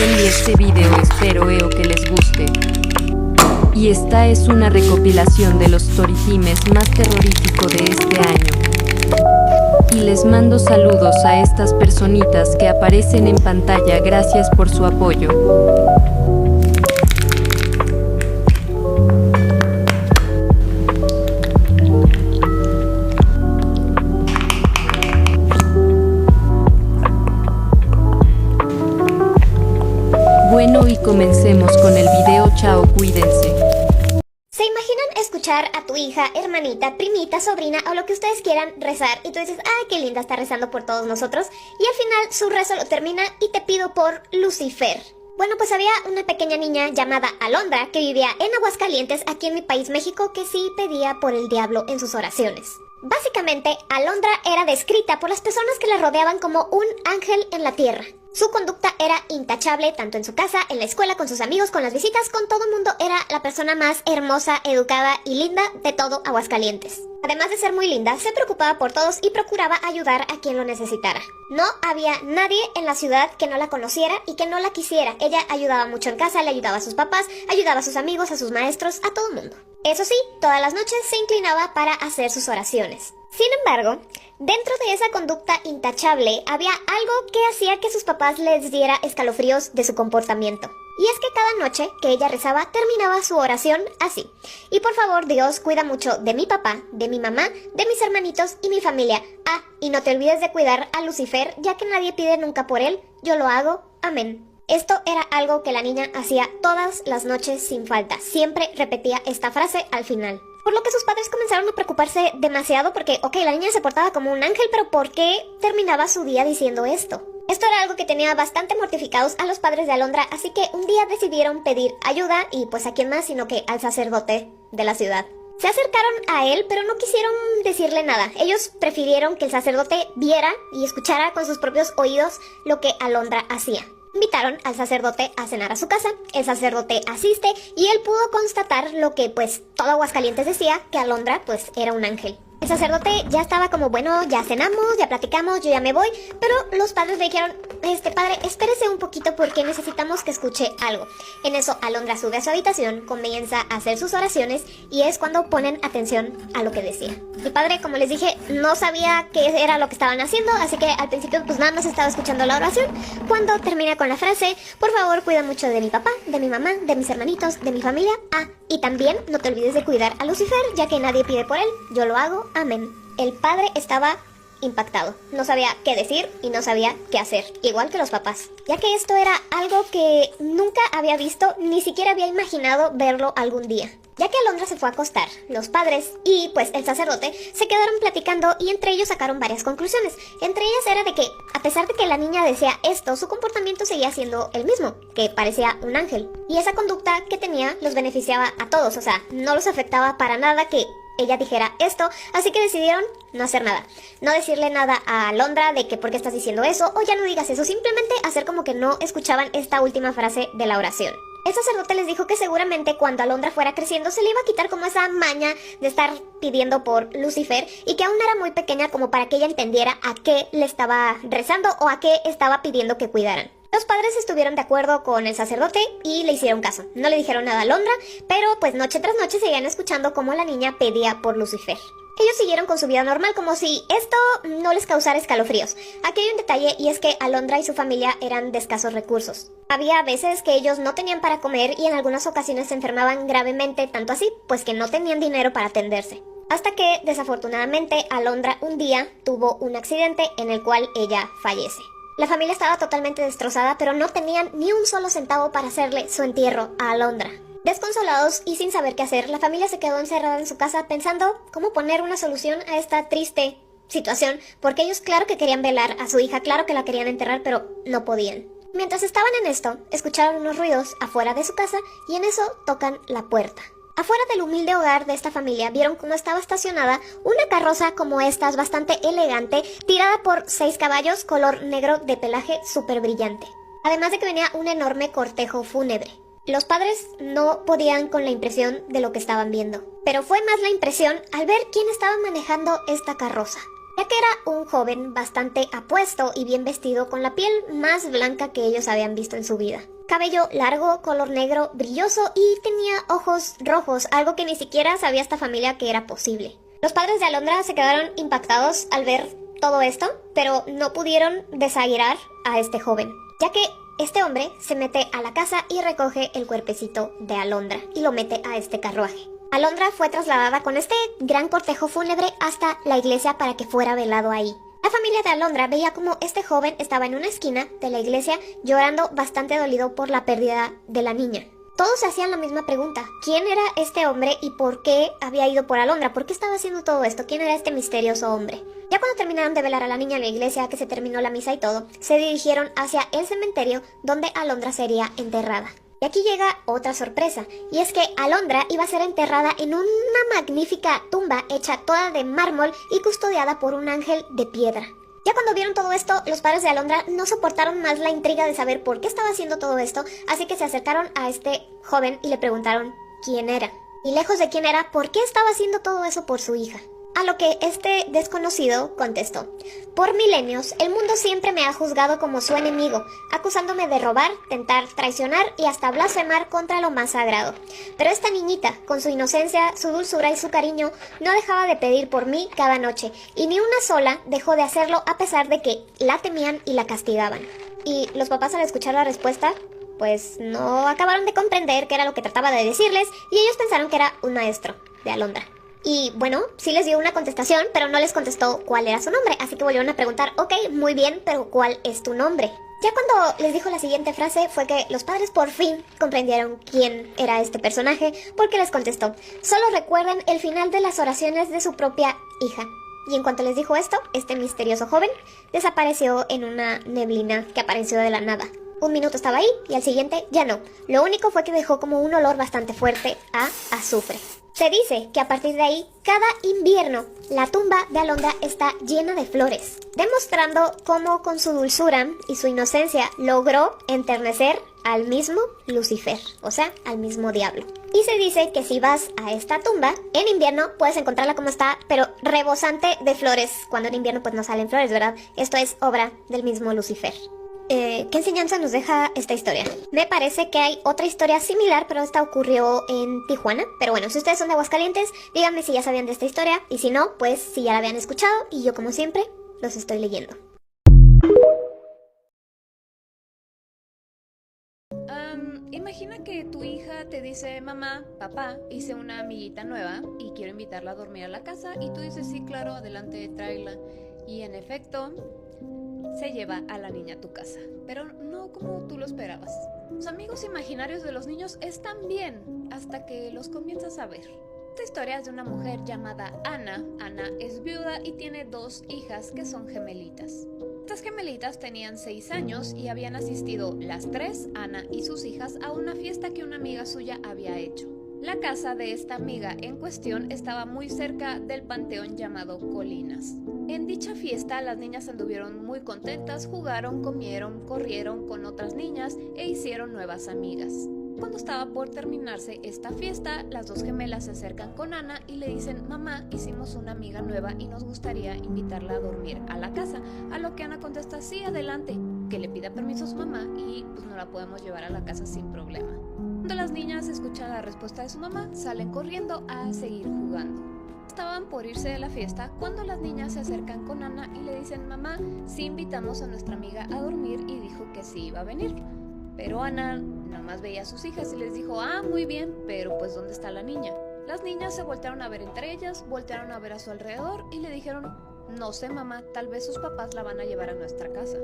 bien y este video espero que les guste. Y esta es una recopilación de los storytimes más terrorífico de este año. Y les mando saludos a estas personitas que aparecen en pantalla, gracias por su apoyo. Bueno, y comencemos con el video. Chao, cuídense. ¿Se imaginan escuchar a tu hija, hermanita, primita, sobrina o lo que ustedes quieran rezar y tú dices, ay, qué linda, está rezando por todos nosotros? Y al final su rezo lo termina y te pido por Lucifer. Bueno, pues había una pequeña niña llamada Alondra que vivía en Aguascalientes, aquí en mi país, México, que sí pedía por el diablo en sus oraciones. Básicamente, Alondra era descrita por las personas que la rodeaban como un ángel en la tierra. Su conducta era intachable, tanto en su casa, en la escuela, con sus amigos, con las visitas, con todo el mundo. Era la persona más hermosa, educada y linda de todo Aguascalientes. Además de ser muy linda, se preocupaba por todos y procuraba ayudar a quien lo necesitara. No había nadie en la ciudad que no la conociera y que no la quisiera. Ella ayudaba mucho en casa, le ayudaba a sus papás, ayudaba a sus amigos, a sus maestros, a todo el mundo. Eso sí, todas las noches se inclinaba para hacer sus oraciones. Sin embargo, dentro de esa conducta intachable había algo que hacía que sus papás les diera escalofríos de su comportamiento. Y es que cada noche que ella rezaba terminaba su oración así: y por favor, Dios, cuida mucho de mi papá, de mi mamá, de mis hermanitos y mi familia. Ah, y no te olvides de cuidar a Lucifer, ya que nadie pide nunca por él. Yo lo hago. Amén. Esto era algo que la niña hacía todas las noches sin falta. Siempre repetía esta frase al final. Por lo que sus padres comenzaron a preocuparse demasiado porque, ok, la niña se portaba como un ángel, pero ¿por qué terminaba su día diciendo esto? Esto era algo que tenía bastante mortificados a los padres de Alondra, así que un día decidieron pedir ayuda y pues a quién más sino que al sacerdote de la ciudad. Se acercaron a él, pero no quisieron decirle nada. Ellos prefirieron que el sacerdote viera y escuchara con sus propios oídos lo que Alondra hacía. Invitaron al sacerdote a cenar a su casa, el sacerdote asiste y él pudo constatar lo que pues todo Aguascalientes decía, que Alondra pues era un ángel. El sacerdote ya estaba como, bueno, ya cenamos, ya platicamos, yo ya me voy, pero los padres le dijeron, padre, espérese un poquito porque necesitamos que escuche algo. En eso Alondra sube a su habitación, comienza a hacer sus oraciones y es cuando ponen atención a lo que decía. El padre, como les dije, no sabía qué era lo que estaban haciendo, así que al principio pues nada más estaba escuchando la oración, cuando termina con la frase, por favor cuida mucho de mi papá, de mi mamá, de mis hermanitos, de mi familia. Ah, y también no te olvides de cuidar a Lucifer, ya que nadie pide por él, yo lo hago. Amén. El padre estaba impactado. No sabía qué decir y no sabía qué hacer, igual que los papás, ya que esto era algo que nunca había visto, ni siquiera había imaginado verlo algún día. Ya que Alondra se fue a acostar, los padres y pues el sacerdote se quedaron platicando y entre ellos sacaron varias conclusiones. Entre ellas era de que, a pesar de que la niña decía esto, su comportamiento seguía siendo el mismo, que parecía un ángel. Y esa conducta que tenía los beneficiaba a todos, o sea, no los afectaba para nada que ella dijera esto, así que decidieron no hacer nada. No decirle nada a Alondra de que por qué estás diciendo eso, o ya no digas eso, simplemente hacer como que no escuchaban esta última frase de la oración. El sacerdote les dijo que seguramente cuando Alondra fuera creciendo se le iba a quitar como esa maña de estar pidiendo por Lucifer y que aún era muy pequeña como para que ella entendiera a qué le estaba rezando o a qué estaba pidiendo que cuidaran. Los padres estuvieron de acuerdo con el sacerdote y le hicieron caso. No le dijeron nada a Alondra, pero pues noche tras noche seguían escuchando cómo la niña pedía por Lucifer. Ellos siguieron con su vida normal como si esto no les causara escalofríos. Aquí hay un detalle y es que Alondra y su familia eran de escasos recursos. Había veces que ellos no tenían para comer y en algunas ocasiones se enfermaban gravemente, tanto así pues que no tenían dinero para atenderse. Hasta que desafortunadamente Alondra un día tuvo un accidente en el cual ella fallece. La familia estaba totalmente destrozada, pero no tenían ni un solo centavo para hacerle su entierro a Alondra. Desconsolados y sin saber qué hacer, la familia se quedó encerrada en su casa pensando cómo poner una solución a esta triste situación, porque ellos claro que querían velar a su hija, claro que la querían enterrar, pero no podían. Mientras estaban en esto, escucharon unos ruidos afuera de su casa y en eso tocan la puerta. Afuera del humilde hogar de esta familia vieron cómo estaba estacionada una carroza como estas, bastante elegante, tirada por 6 caballos color negro de pelaje súper brillante. Además de que venía un enorme cortejo fúnebre. Los padres no podían con la impresión de lo que estaban viendo, pero fue más la impresión al ver quién estaba manejando esta carroza. ya que era un joven bastante apuesto y bien vestido con la piel más blanca que ellos habían visto en su vida. Cabello largo, color negro, brilloso y tenía ojos rojos, algo que ni siquiera sabía esta familia que era posible. Los padres de Alondra se quedaron impactados al ver todo esto, pero no pudieron desairar a este joven, ya que este hombre se mete a la casa y recoge el cuerpecito de Alondra y lo mete a este carruaje. Alondra fue trasladada con este gran cortejo fúnebre hasta la iglesia para que fuera velado ahí. La familia de Alondra veía como este joven estaba en una esquina de la iglesia llorando bastante dolido por la pérdida de la niña. Todos se hacían la misma pregunta: ¿quién era este hombre y por qué había ido por Alondra? ¿Por qué estaba haciendo todo esto? ¿Quién era este misterioso hombre? Ya cuando terminaron de velar a la niña en la iglesia, que se terminó la misa y todo, se dirigieron hacia el cementerio donde Alondra sería enterrada. Y aquí llega otra sorpresa, y es que Alondra iba a ser enterrada en una magnífica tumba hecha toda de mármol y custodiada por un ángel de piedra. Ya cuando vieron todo esto, los padres de Alondra no soportaron más la intriga de saber por qué estaba haciendo todo esto, así que se acercaron a este joven y le preguntaron quién era. Y lejos de quién era, por qué estaba haciendo todo eso por su hija. A lo que este desconocido contestó: por milenios, el mundo siempre me ha juzgado como su enemigo, acusándome de robar, tentar, traicionar y hasta blasfemar contra lo más sagrado. Pero esta niñita, con su inocencia, su dulzura y su cariño, no dejaba de pedir por mí cada noche, y ni una sola dejó de hacerlo a pesar de que la temían y la castigaban. Y los papás, al escuchar la respuesta, pues no acabaron de comprender qué era lo que trataba de decirles, y ellos pensaron que era un maestro de Alondra. Y bueno, sí les dio una contestación, pero no les contestó cuál era su nombre, así que volvieron a preguntar: ok, muy bien, pero ¿cuál es tu nombre? Ya cuando les dijo la siguiente frase fue que los padres por fin comprendieron quién era este personaje, porque les contestó: solo recuerden el final de las oraciones de su propia hija. Y en cuanto les dijo esto, este misterioso joven desapareció en una neblina que apareció de la nada. Un minuto estaba ahí y al siguiente ya no. Lo único fue que dejó como un olor bastante fuerte a azufre. Se dice que a partir de ahí, cada invierno, la tumba de Alondra está llena de flores, demostrando cómo con su dulzura y su inocencia logró enternecer al mismo Lucifer, o sea, al mismo diablo. Y se dice que si vas a esta tumba, en invierno puedes encontrarla como está, pero rebosante de flores, cuando en invierno pues no salen flores, ¿verdad? Esto es obra del mismo Lucifer. ¿Qué enseñanza nos deja esta historia? Me parece que hay otra historia similar, pero esta ocurrió en Tijuana. Pero bueno, si ustedes son de Aguascalientes, díganme si ya sabían de esta historia, y si no, pues si ya la habían escuchado, y yo como siempre, los estoy leyendo. Imagina que tu hija te dice: mamá, papá, hice una amiguita nueva y quiero invitarla a dormir a la casa, y tú dices: sí, claro, adelante, tráela. Y en efecto, se lleva a la niña a tu casa, pero no como tú lo esperabas. Los amigos imaginarios de los niños están bien hasta que los comienzas a ver. Esta historia es de una mujer llamada Ana. Ana es viuda y tiene 2 hijas que son gemelitas. Estas gemelitas tenían 6 años y habían asistido las 3, Ana y sus hijas, a una fiesta que una amiga suya había hecho. La casa de esta amiga en cuestión estaba muy cerca del panteón llamado Colinas. En dicha fiesta las niñas anduvieron muy contentas, jugaron, comieron, corrieron con otras niñas e hicieron nuevas amigas. Cuando estaba por terminarse esta fiesta, las 2 gemelas se acercan con Ana y le dicen: mamá, hicimos una amiga nueva y nos gustaría invitarla a dormir a la casa. A lo que Ana contesta: sí, adelante, que le pida permiso a su mamá y pues no la podemos llevar a la casa sin problema. Cuando las niñas escuchan la respuesta de su mamá, salen corriendo a seguir jugando. Estaban por irse de la fiesta cuando las niñas se acercan con Ana y le dicen: mamá, sí invitamos a nuestra amiga a dormir y dijo que sí iba a venir. Pero Ana nada más veía a sus hijas y les dijo: ah, muy bien, pero pues ¿dónde está la niña? Las niñas se voltearon a ver entre ellas, voltearon a ver a su alrededor y le dijeron: no sé, mamá, tal vez sus papás la van a llevar a nuestra casa.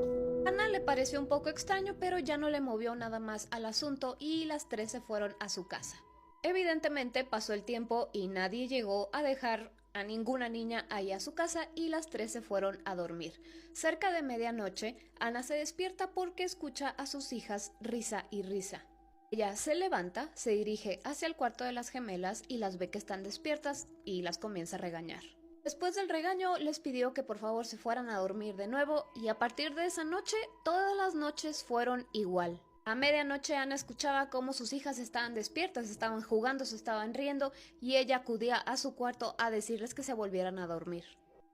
Ana le pareció un poco extraño, pero ya no le movió nada más al asunto y las 3 se fueron a su casa. Evidentemente pasó el tiempo y nadie llegó a dejar a ninguna niña ahí a su casa y las 3 se fueron a dormir. Cerca de medianoche, Ana se despierta porque escucha a sus hijas risa y risa. Ella se levanta, se dirige hacia el cuarto de las gemelas y las ve que están despiertas y las comienza a regañar. Después del regaño, les pidió que por favor se fueran a dormir de nuevo y a partir de esa noche, todas las noches fueron igual. A medianoche Ana escuchaba cómo sus hijas estaban despiertas, estaban jugando, se estaban riendo y ella acudía a su cuarto a decirles que se volvieran a dormir.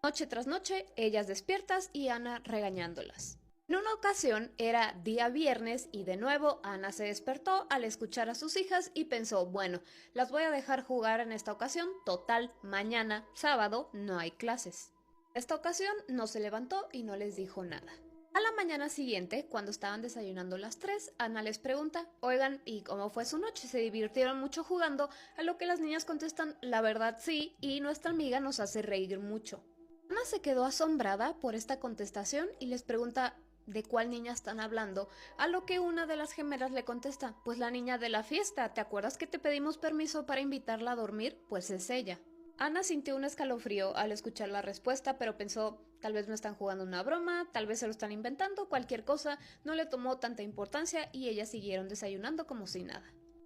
Noche tras noche, ellas despiertas y Ana regañándolas. En una ocasión era día viernes y de nuevo Ana se despertó al escuchar a sus hijas y pensó, bueno, las voy a dejar jugar en esta ocasión, total, mañana, sábado, no hay clases. Esta ocasión no se levantó y no les dijo nada. A la mañana siguiente, cuando estaban desayunando las tres, Ana les pregunta, oigan, ¿y cómo fue su noche? ¿Se divirtieron mucho jugando? A lo que las niñas contestan, la verdad sí, y nuestra amiga nos hace reír mucho. Ana se quedó asombrada por esta contestación y les pregunta, ¿de cuál niña están hablando? A lo que una de las gemelas le contesta, pues la niña de la fiesta, ¿te acuerdas que te pedimos permiso para invitarla a dormir? Pues es ella. Ana sintió un escalofrío al escuchar la respuesta, pero pensó, tal vez me están jugando una broma, tal vez se lo están inventando, cualquier cosa, no le tomó tanta importancia y ellas siguieron desayunando como si nada.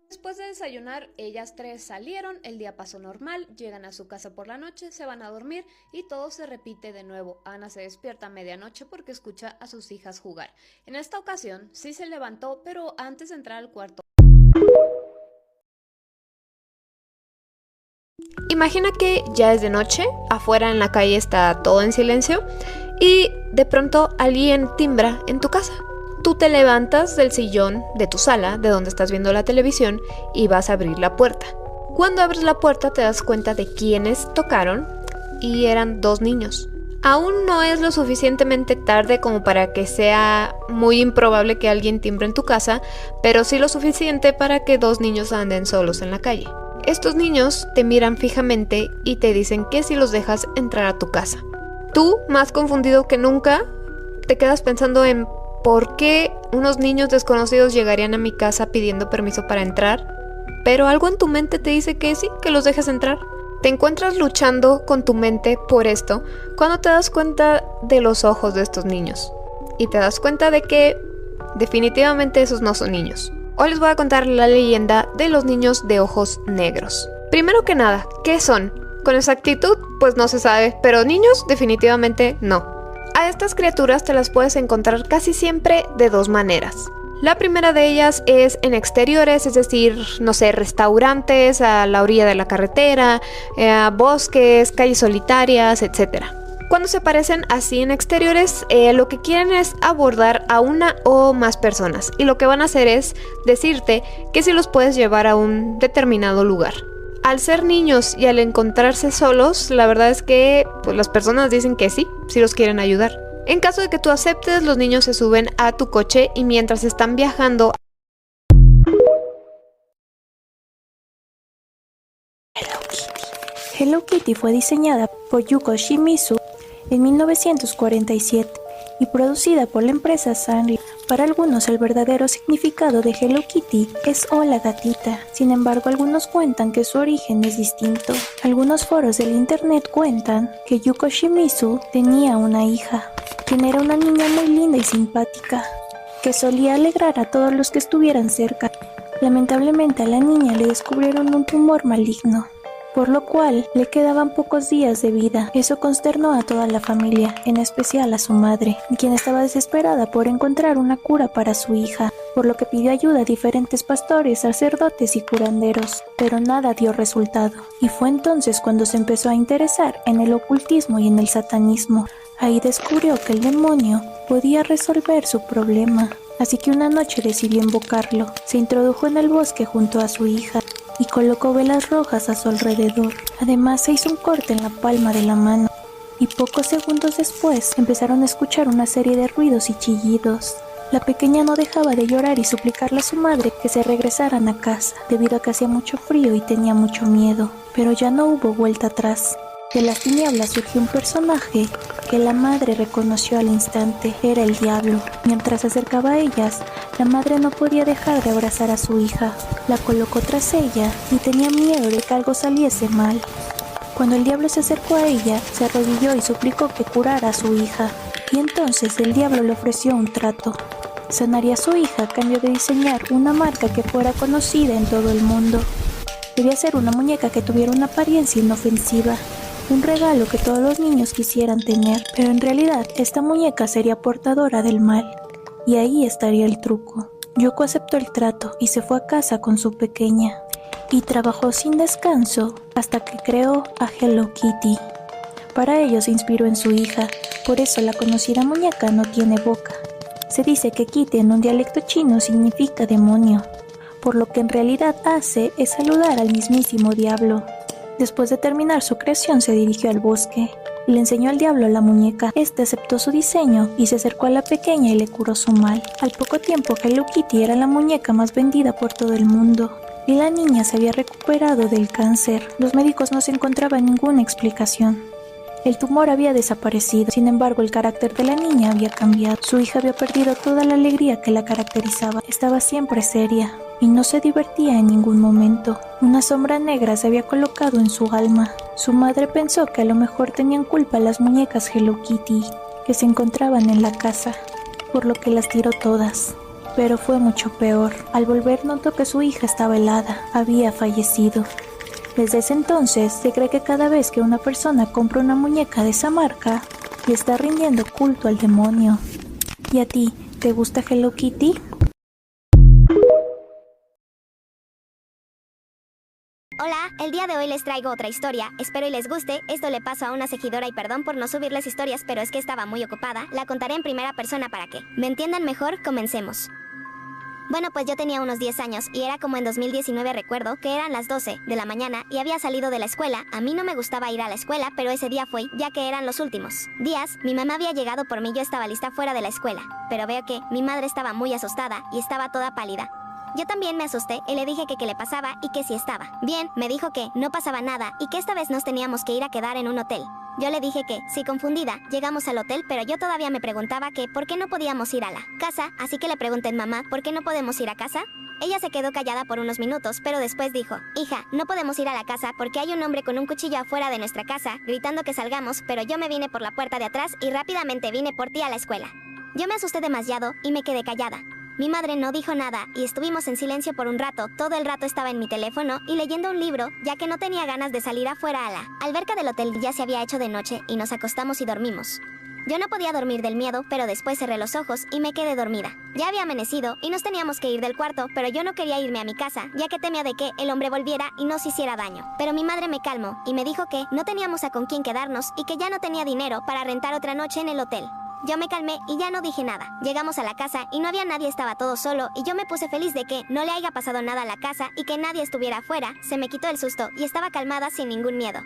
Después de desayunar, ellas tres salieron, el día pasó normal, llegan a su casa por la noche, se van a dormir y todo se repite de nuevo. Ana se despierta a medianoche porque escucha a sus hijas jugar. En esta ocasión sí se levantó, pero antes de entrar al cuarto. Imagina que ya es de noche, afuera en la calle está todo en silencio y de pronto alguien timbra en tu casa. Tú te levantas del sillón de tu sala, de donde estás viendo la televisión, y vas a abrir la puerta. Cuando abres la puerta te das cuenta de quiénes tocaron y eran 2 niños. Aún no es lo suficientemente tarde como para que sea muy improbable que alguien timbre en tu casa, pero sí lo suficiente para que 2 niños anden solos en la calle. Estos niños te miran fijamente y te dicen que si los dejas entrar a tu casa. Tú, más confundido que nunca, te quedas pensando en ¿por qué unos niños desconocidos llegarían a mi casa pidiendo permiso para entrar? Pero algo en tu mente te dice que sí, que los dejes entrar. Te encuentras luchando con tu mente por esto cuando te das cuenta de los ojos de estos niños. Y te das cuenta de que definitivamente esos no son niños. Hoy les voy a contar la leyenda de los niños de ojos negros. Primero que nada, ¿qué son? Con exactitud, pues no se sabe, pero niños definitivamente no. A estas criaturas te las puedes encontrar casi siempre de 2 maneras. La primera de ellas es en exteriores, es decir, no sé, restaurantes, a la orilla de la carretera, bosques, calles solitarias, etc. Cuando se aparecen así en exteriores, lo que quieren es abordar a una o más personas y lo que van a hacer es decirte que si los puedes llevar a un determinado lugar. Al ser niños y al encontrarse solos, la verdad es que pues, las personas dicen que sí los quieren ayudar. En caso de que tú aceptes, los niños se suben a tu coche y mientras están viajando... Hello Kitty fue diseñada por Yuko Shimizu en 1947 y producida por la empresa Sanrio. Para algunos el verdadero significado de Hello Kitty es hola gatita, sin embargo algunos cuentan que su origen es distinto. Algunos foros del internet cuentan que Yuko Shimizu tenía una hija, quien era una niña muy linda y simpática, que solía alegrar a todos los que estuvieran cerca. Lamentablemente a la niña le descubrieron un tumor maligno, por lo cual le quedaban pocos días de vida. Eso consternó a toda la familia, en especial a su madre, quien estaba desesperada por encontrar una cura para su hija, por lo que pidió ayuda a diferentes pastores, sacerdotes y curanderos, pero nada dio resultado. Y fue entonces cuando se empezó a interesar en el ocultismo y en el satanismo. Ahí descubrió que el demonio podía resolver su problema, así que una noche decidió invocarlo. Se introdujo en el bosque junto a su hija y colocó velas rojas a su alrededor. Además se hizo un corte en la palma de la mano y pocos segundos después empezaron a escuchar una serie de ruidos y chillidos. La pequeña no dejaba de llorar y suplicarle a su madre que se regresaran a casa, debido a que hacía mucho frío y tenía mucho miedo, pero ya no hubo vuelta atrás. De las tinieblas surgió un personaje que la madre reconoció al instante. Era el diablo. Mientras se acercaba a ellas, la madre no podía dejar de abrazar a su hija. La colocó tras ella y tenía miedo de que algo saliese mal. Cuando el diablo se acercó a ella, se arrodilló y suplicó que curara a su hija. Y entonces el diablo le ofreció un trato. Sanaría a su hija a cambio de diseñar una marca que fuera conocida en todo el mundo. Debía ser una muñeca que tuviera una apariencia inofensiva. Un regalo que todos los niños quisieran tener, pero en realidad esta muñeca sería portadora del mal, y ahí estaría el truco. Yuko aceptó el trato y se fue a casa con su pequeña, y trabajó sin descanso hasta que creó a Hello Kitty. Para ello se inspiró en su hija, por eso la conocida muñeca no tiene boca. Se dice que Kitty en un dialecto chino significa demonio, por lo que en realidad hace es saludar al mismísimo diablo. Después de terminar su creación se dirigió al bosque y le enseñó al diablo a la muñeca. Este aceptó su diseño y se acercó a la pequeña y le curó su mal. Al poco tiempo Hello Kitty era la muñeca más vendida por todo el mundo y la niña se había recuperado del cáncer. Los médicos no se encontraban ninguna explicación. El tumor había desaparecido, sin embargo el carácter de la niña había cambiado. Su hija había perdido toda la alegría que la caracterizaba. Estaba siempre seria y no se divertía en ningún momento. Una sombra negra se había colocado en su alma. Su madre pensó que a lo mejor tenían culpa las muñecas Hello Kitty que se encontraban en la casa, por lo que las tiró todas. Pero fue mucho peor. Al volver notó que su hija estaba helada, había fallecido. Desde ese entonces se cree que cada vez que una persona compra una muñeca de esa marca, le está rindiendo culto al demonio. ¿Y a ti, te gusta Hello Kitty? Hola, el día de hoy les traigo otra historia, espero y les guste. Esto le pasó a una seguidora y perdón por no subirles historias, pero es que estaba muy ocupada. La contaré en primera persona para que me entiendan mejor. Comencemos. Bueno, pues yo tenía unos 10 años y era como en 2019. Recuerdo que eran las 12 de la mañana y había salido de la escuela. A mí no me gustaba ir a la escuela, pero ese día fui, ya que eran los últimos días. Mi mamá había llegado por mí, yo estaba lista fuera de la escuela, pero veo que mi madre estaba muy asustada y estaba toda pálida. Yo también me asusté y le dije que qué le pasaba y que si estaba bien. Me dijo que no pasaba nada y que esta vez nos teníamos que ir a quedar en un hotel. Yo le dije que, sí, confundida, llegamos al hotel, pero yo todavía me preguntaba que por qué no podíamos ir a la casa, así que le pregunté: mamá, ¿por qué no podemos ir a casa? Ella se quedó callada por unos minutos, pero después dijo: hija, no podemos ir a la casa porque hay un hombre con un cuchillo afuera de nuestra casa, gritando que salgamos, pero yo me vine por la puerta de atrás y rápidamente vine por ti a la escuela. Yo me asusté demasiado y me quedé callada. Mi madre no dijo nada y estuvimos en silencio por un rato. Todo el rato estaba en mi teléfono y leyendo un libro, ya que no tenía ganas de salir afuera a la alberca del hotel. Ya se había hecho de noche y nos acostamos y dormimos. Yo no podía dormir del miedo, pero después cerré los ojos y me quedé dormida. Ya había amanecido y nos teníamos que ir del cuarto, pero yo no quería irme a mi casa, ya que temía de que el hombre volviera y nos hiciera daño. Pero mi madre me calmó y me dijo que no teníamos a con quién quedarnos y que ya no tenía dinero para rentar otra noche en el hotel. Yo me calmé y ya no dije nada. Llegamos a la casa y no había nadie, estaba todo solo y yo me puse feliz de que no le haya pasado nada a la casa y que nadie estuviera afuera. Se me quitó el susto y estaba calmada sin ningún miedo.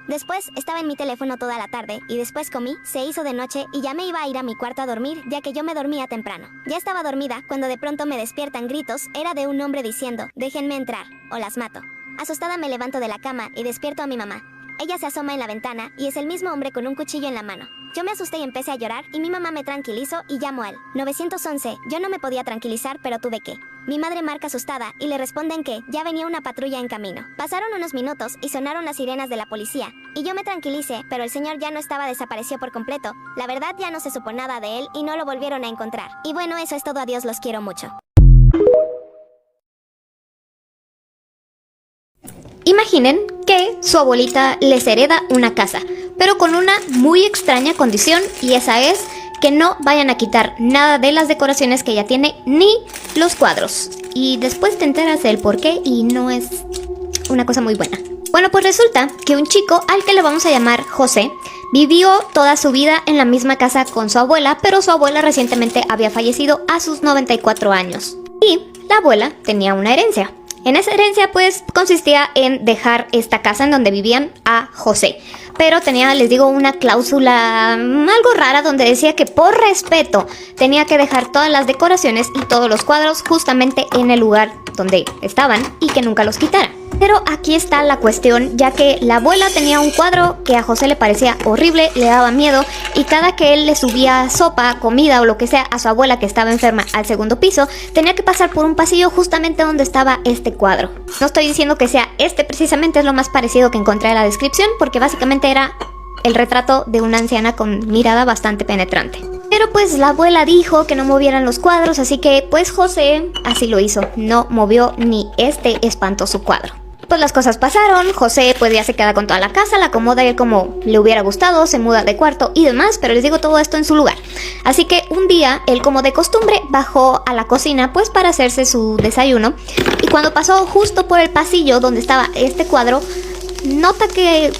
Después estaba en mi teléfono toda la tarde y después comí, se hizo de noche y ya me iba a ir a mi cuarto a dormir, ya que yo me dormía temprano. Ya estaba dormida cuando de pronto me despiertan gritos. Era de un hombre diciendo: déjenme entrar o las mato. Asustada me levanto de la cama y despierto a mi mamá. Ella se asoma en la ventana y es el mismo hombre con un cuchillo en la mano. Yo me asusté y empecé a llorar y mi mamá me tranquilizó y llamó al 911. Yo no me podía tranquilizar, pero tuve que. Mi madre marca asustada y le responden que ya venía una patrulla en camino. Pasaron unos minutos y sonaron las sirenas de la policía. Y yo me tranquilicé, pero el señor ya no estaba, desapareció por completo. La verdad, ya no se supo nada de él y no lo volvieron a encontrar. Y bueno, eso es todo. Adiós, los quiero mucho. Imaginen que su abuelita les hereda una casa, pero con una muy extraña condición, y esa es que no vayan a quitar nada de las decoraciones que ella tiene, ni los cuadros. Y después te enteras del por qué y no es una cosa muy buena. Bueno, pues resulta que un chico al que le vamos a llamar José vivió toda su vida en la misma casa con su abuela, pero su abuela recientemente había fallecido a sus 94 años. Y la abuela tenía una herencia. En esa herencia pues consistía en dejar esta casa en donde vivían a José. Pero tenía, les digo, una cláusula algo rara donde decía que por respeto tenía que dejar todas las decoraciones y todos los cuadros justamente en el lugar donde estaban y que nunca los quitara. Pero aquí está la cuestión, ya que la abuela tenía un cuadro que a José le parecía horrible, le daba miedo, y cada que él le subía sopa, comida o lo que sea a su abuela que estaba enferma al segundo piso, tenía que pasar por un pasillo justamente donde estaba este cuadro. No estoy diciendo que sea este precisamente, es lo más parecido que encontré en la descripción, porque básicamente era el retrato de una anciana con mirada bastante penetrante. Pero pues la abuela dijo que no movieran los cuadros, así que pues José así lo hizo, no movió ni este espantoso cuadro. Pues las cosas pasaron, José pues ya se queda con toda la casa, la acomoda él como le hubiera gustado, se muda de cuarto y demás, pero les digo todo esto en su lugar. Así que un día, él como de costumbre bajó a la cocina pues para hacerse su desayuno, y cuando pasó justo por el pasillo donde estaba este cuadro, nota que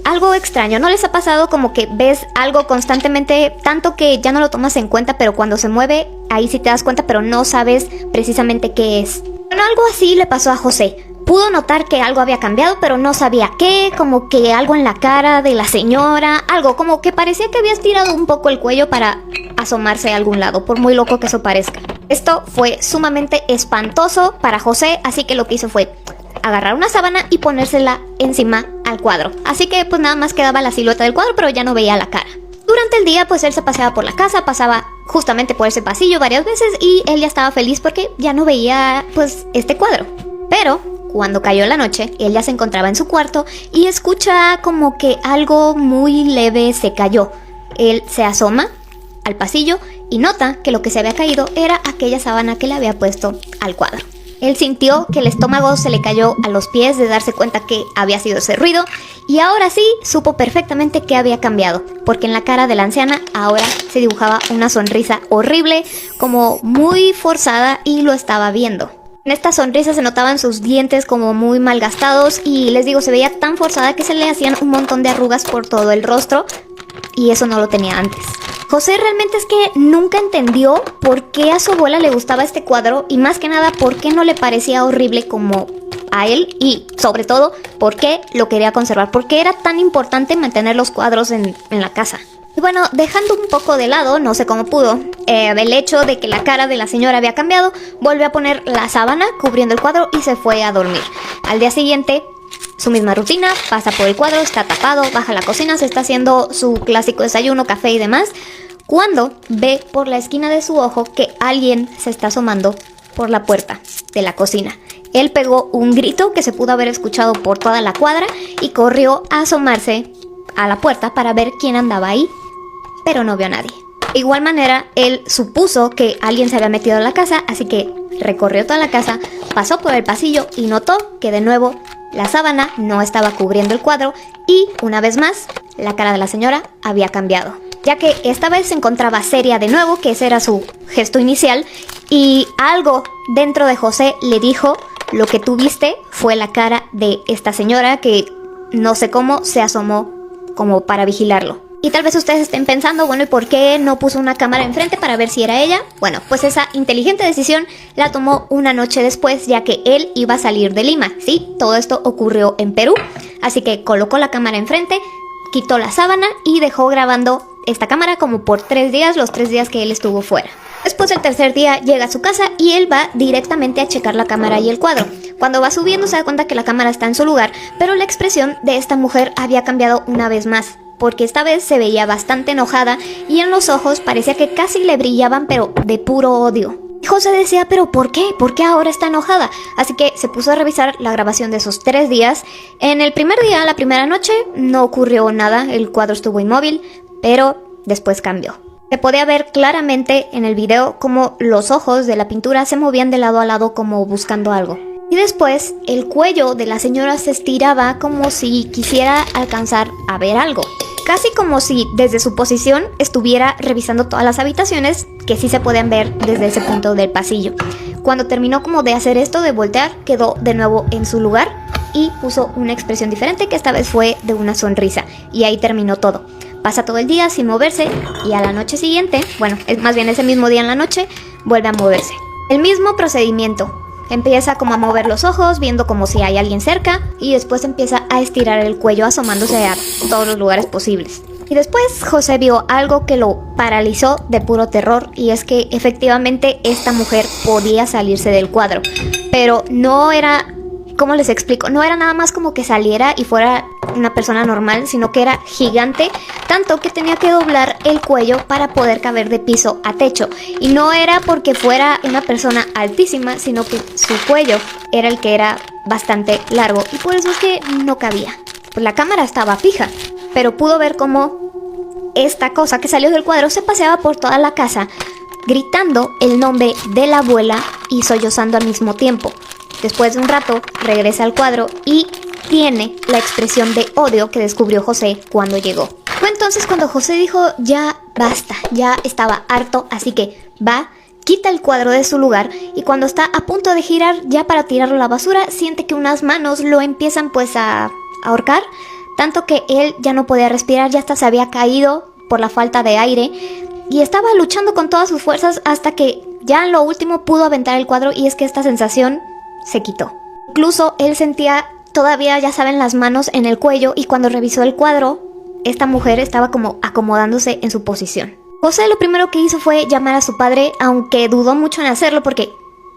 algo extraño. ¿No les ha pasado como que ves algo constantemente, tanto que ya no lo tomas en cuenta, pero cuando se mueve, ahí sí te das cuenta, pero no sabes precisamente qué es? Bueno, algo así le pasó a José. Pudo notar que algo había cambiado, pero no sabía qué, como que algo en la cara de la señora, algo como que parecía que había estirado un poco el cuello para asomarse a algún lado, por muy loco que eso parezca. Esto fue sumamente espantoso para José, así que lo que hizo fue agarrar una sábana y ponérsela encima al cuadro. Así que pues nada más quedaba la silueta del cuadro, pero ya no veía la cara. Durante el día pues él se paseaba por la casa, pasaba justamente por ese pasillo varias veces y él ya estaba feliz porque ya no veía pues este cuadro. Pero cuando cayó la noche, él ya se encontraba en su cuarto y escucha como que algo muy leve se cayó. Él se asoma al pasillo y nota que lo que se había caído era aquella sábana que le había puesto al cuadro. Él sintió que el estómago se le cayó a los pies de darse cuenta que había sido ese ruido y ahora sí supo perfectamente qué había cambiado, porque en la cara de la anciana ahora se dibujaba una sonrisa horrible, como muy forzada, y lo estaba viendo. En esta sonrisa se notaban sus dientes como muy malgastados y les digo, se veía tan forzada que se le hacían un montón de arrugas por todo el rostro y eso no lo tenía antes. José realmente es que nunca entendió por qué a su abuela le gustaba este cuadro y más que nada por qué no le parecía horrible como a él y sobre todo por qué lo quería conservar, por qué era tan importante mantener los cuadros en la casa. Y bueno, dejando un poco de lado, no sé cómo pudo, el hecho de que la cara de la señora había cambiado, volvió a poner la sábana cubriendo el cuadro y se fue a dormir. Al día siguiente, su misma rutina, pasa por el cuadro, está tapado, baja a la cocina, se está haciendo su clásico desayuno, café y demás, cuando ve por la esquina de su ojo que alguien se está asomando por la puerta de la cocina. Él pegó un grito que se pudo haber escuchado por toda la cuadra y corrió a asomarse a la puerta para ver quién andaba ahí, pero no vio a nadie. De igual manera, él supuso que alguien se había metido a la casa, así que recorrió toda la casa, pasó por el pasillo y notó que de nuevo la sábana no estaba cubriendo el cuadro y, una vez más, la cara de la señora había cambiado, ya que esta vez se encontraba seria de nuevo, que ese era su gesto inicial, y algo dentro de José le dijo: lo que tú viste fue la cara de esta señora que no sé cómo se asomó como para vigilarlo. Y tal vez ustedes estén pensando, bueno, ¿y por qué no puso una cámara enfrente para ver si era ella? Bueno, pues esa inteligente decisión la tomó una noche después, ya que él iba a salir de Lima. Sí, todo esto ocurrió en Perú, así que colocó la cámara enfrente, quitó la sábana y dejó grabando esta cámara como por 3 días, los 3 días que él estuvo fuera. Después del tercer día llega a su casa y él va directamente a checar la cámara y el cuadro. Cuando va subiendo se da cuenta que la cámara está en su lugar, pero la expresión de esta mujer había cambiado una vez más, porque esta vez se veía bastante enojada y en los ojos parecía que casi le brillaban, pero de puro odio. Y José decía, ¿pero por qué? ¿Por qué ahora está enojada? Así que se puso a revisar la grabación de esos 3 días. En el primer día, la primera noche, no ocurrió nada, el cuadro estuvo inmóvil, pero después cambió. Se podía ver claramente en el video cómo los ojos de la pintura se movían de lado a lado como buscando algo. Y después el cuello de la señora se estiraba como si quisiera alcanzar a ver algo. Casi como si desde su posición estuviera revisando todas las habitaciones que sí se podían ver desde ese punto del pasillo. Cuando terminó como de hacer esto, de voltear, quedó de nuevo en su lugar y puso una expresión diferente que esta vez fue de una sonrisa. Y ahí terminó todo. Pasa todo el día sin moverse y a la noche siguiente, bueno, más bien ese mismo día en la noche, vuelve a moverse. El mismo procedimiento. Empieza como a mover los ojos, viendo como si hay alguien cerca, y después empieza a estirar el cuello asomándose a todos los lugares posibles. Y después José vio algo que lo paralizó de puro terror, y es que efectivamente esta mujer podía salirse del cuadro, pero no era, ¿cómo les explico? No era nada más como que saliera y fuera una persona normal, sino que era gigante, tanto que tenía que doblar el cuello para poder caber de piso a techo. Y no era porque fuera una persona altísima, sino que su cuello era el que era bastante largo y por eso es que no cabía. Pues la cámara estaba fija, pero pudo ver cómo esta cosa que salió del cuadro se paseaba por toda la casa, gritando el nombre de la abuela y sollozando al mismo tiempo. Después de un rato regresa al cuadro y tiene la expresión de odio que descubrió José cuando llegó. Fue entonces cuando José dijo, ya basta, ya estaba harto, así que va, quita el cuadro de su lugar y cuando está a punto de girar ya para tirarlo a la basura, siente que unas manos lo empiezan pues a ahorcar, tanto que él ya no podía respirar, ya hasta se había caído por la falta de aire y estaba luchando con todas sus fuerzas hasta que ya en lo último pudo aventar el cuadro, y es que esta sensación se quitó. Incluso él sentía todavía, ya saben, las manos en el cuello, y cuando revisó el cuadro, esta mujer estaba como acomodándose en su posición. José lo primero que hizo fue llamar a su padre, aunque dudó mucho en hacerlo porque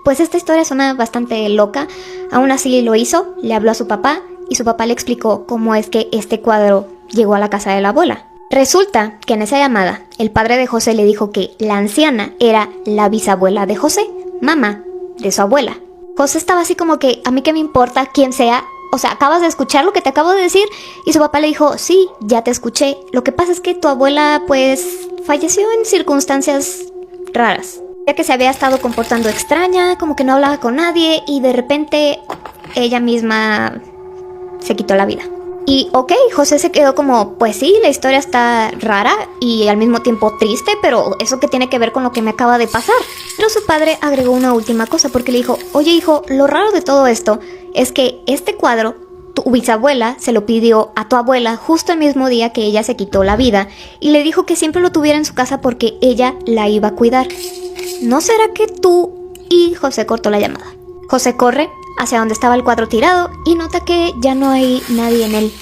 pues esta historia suena bastante loca. Aún así lo hizo, le habló a su papá y su papá le explicó cómo es que este cuadro llegó a la casa de la abuela. Resulta que en esa llamada, el padre de José le dijo que la anciana era la bisabuela de José, mamá de su abuela. José estaba así como que, a mí qué me importa quién sea, o sea, acabas de escuchar lo que te acabo de decir. Y su papá le dijo, sí, ya te escuché, lo que pasa es que tu abuela pues falleció en circunstancias raras, ya que se había estado comportando extraña, como que no hablaba con nadie, y de repente ella misma se quitó la vida. Y ok, José se quedó como, pues sí, la historia está rara y al mismo tiempo triste, pero ¿eso qué tiene que ver con lo que me acaba de pasar? Pero su padre agregó una última cosa, porque le dijo, oye hijo, lo raro de todo esto es que este cuadro, tu bisabuela se lo pidió a tu abuela justo el mismo día que ella se quitó la vida, y le dijo que siempre lo tuviera en su casa porque ella la iba a cuidar. ¿No será que tú? Y José cortó la llamada. José corre hacia donde estaba el cuadro tirado y nota que ya no hay nadie en él.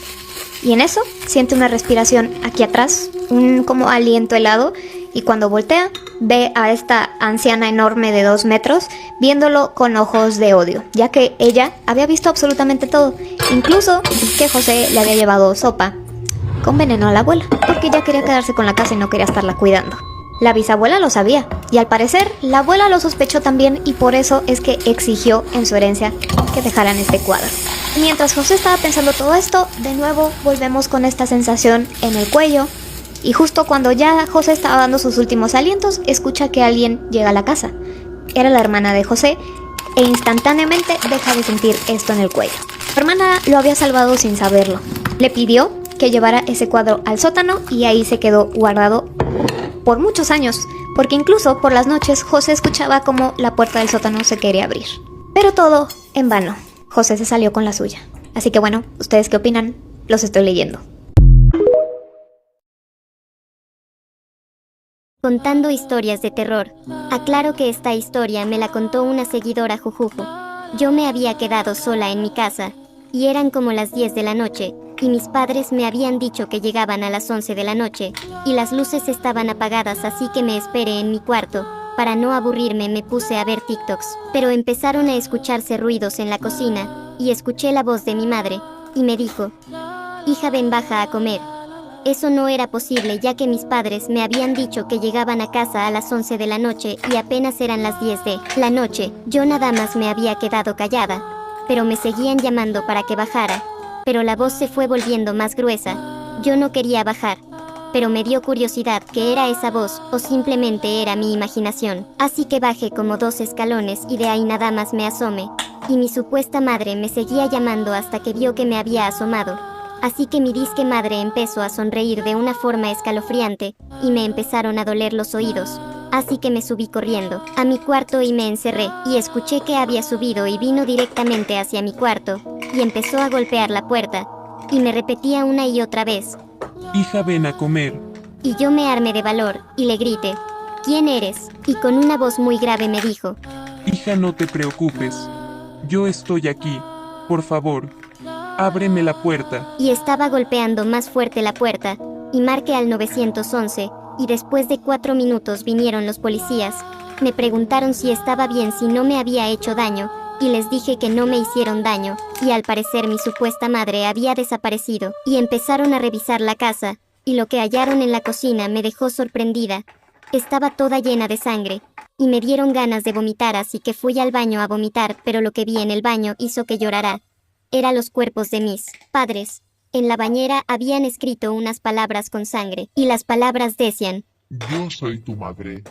Y en eso siente una respiración aquí atrás, un como aliento helado, y cuando voltea ve a esta anciana enorme de 2 metros viéndolo con ojos de odio, ya que ella había visto absolutamente todo, incluso que José le había llevado sopa con veneno a la abuela, porque ella quería quedarse con la casa y no quería estarla cuidando. La bisabuela lo sabía, y al parecer la abuela lo sospechó también, y por eso es que exigió en su herencia que dejaran este cuadro. Mientras José estaba pensando todo esto, de nuevo volvemos con esta sensación en el cuello, y justo cuando ya José estaba dando sus últimos alientos, escucha que alguien llega a la casa. Era la hermana de José, e instantáneamente deja de sentir esto en el cuello. Su hermana lo había salvado sin saberlo. Le pidió que llevara ese cuadro al sótano, y ahí se quedó guardado por muchos años, porque incluso por las noches José escuchaba como la puerta del sótano se quería abrir. Pero todo en vano. José se salió con la suya. Así que bueno, ¿ustedes qué opinan? Los estoy leyendo. Contando historias de terror. Aclaro que esta historia me la contó una seguidora jujuju. Yo me había quedado sola en mi casa, y eran como las 10 de la noche, y mis padres me habían dicho que llegaban a las 11 de la noche, y las luces estaban apagadas, así que me esperé en mi cuarto. Para no aburrirme me puse a ver TikToks, pero empezaron a escucharse ruidos en la cocina, y escuché la voz de mi madre, y me dijo, hija, ven, baja a comer. Eso no era posible, ya que mis padres me habían dicho que llegaban a casa a las 11 de la noche y apenas eran las 10 de la noche. Yo nada más me había quedado callada, pero me seguían llamando para que bajara, pero la voz se fue volviendo más gruesa. Yo no quería bajar, pero me dio curiosidad que era esa voz o simplemente era mi imaginación. Así que bajé como 2 escalones y de ahí nada más me asomé, y mi supuesta madre me seguía llamando hasta que vio que me había asomado. Así que mi disque madre empezó a sonreír de una forma escalofriante, y me empezaron a doler los oídos. Así que me subí corriendo a mi cuarto y me encerré, y escuché que había subido y vino directamente hacia mi cuarto, y empezó a golpear la puerta, y me repetía una y otra vez, hija, ven a comer. Y yo me armé de valor, y le grité, ¿quién eres? Y con una voz muy grave me dijo, Hija, no te preocupes. Yo estoy aquí. Por favor, ábreme la puerta. y estaba golpeando más fuerte la puerta, y marqué al 911, y después de 4 minutos vinieron los policías. Me preguntaron si estaba bien, si no me había hecho daño, y les dije que no me hicieron daño, y al parecer mi supuesta madre había desaparecido, y empezaron a revisar la casa, y lo que hallaron en la cocina me dejó sorprendida. Estaba toda llena de sangre, y me dieron ganas de vomitar, así que fui al baño a vomitar, pero lo que vi en el baño hizo que llorara. Eran los cuerpos de mis padres. En la bañera habían escrito unas palabras con sangre, y las palabras decían, yo soy tu madre.